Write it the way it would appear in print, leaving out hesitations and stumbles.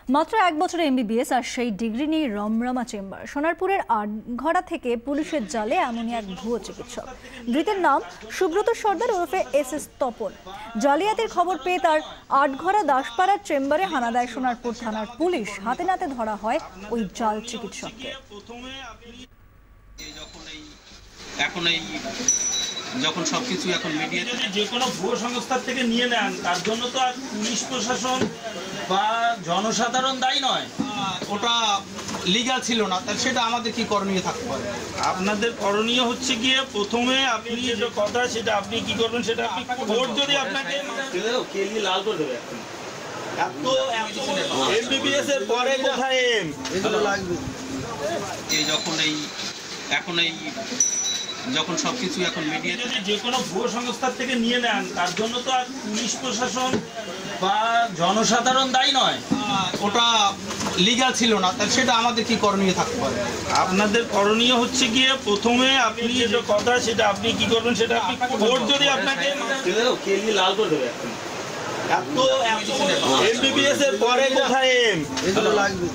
মাত্র 1 বছরে এমবিবিএস আর সেই ডিগ্রি নিয়ে রমরমা চেম্বার। সোনারপুরের আটঘরা থেকে পুলিশের জালে এমনই এক ভুয়ো চিকিৎসক। ধৃতের নাম সুব্রত সর্দার ওরফে এস তপন। জালিয়াতির খবর পেয়ে তার আটঘরা দাসপাড়ার চেম্বারে হানা দেয় সোনারপুর থানার পুলিশ। হাতে নাতে ধরা হয় ওই জাল চিকিৎসককে। যখন সবকিছু এখন মিডিয়াতে যে কোনো ভুয়ো সংস্থার থেকে নিয়ে নেন, তার জন্য তো আর পুলিশ প্রশাসন বা জনসাধারণ দায়ী নয়। ওটা লিগ্যাল ছিল না, তাহলে সেটা আমাদের কি করণীয় থাকতে পারে? আপনাদের করণীয় হচ্ছে গিয়ে প্রথমে আপনি যে কথা সেটা আপনি কি করবেন, সেটা আপনি কোর্ট যদি আপনাকে লাল করে দেবে। এমবিবিএস এর পরে কোথায় এম এগুলো লাগবে। যখন সবকিছু এখন মিডিয়াতে যে কোনো ভুয়ো সংস্থার থেকে নিয়ে নেন, তার জন্য তো আর পুলিশ প্রশাসন বা জনসাধারণ দায়ী নয়। ওটা লিগ্যাল ছিল না, তাহলে সেটা আমাদের কি করণীয় থাকতে পারে? আপনাদের করণীয় হচ্ছে গিয়ে প্রথমে আপনি যে কথা সেটা আপনি কি করবেন, সেটা আপনি কোর্ট যদি আপনাকে লাল করে দেবে। এমবিবিএস এর পরে কোথায় এম এগুলো লাগবে।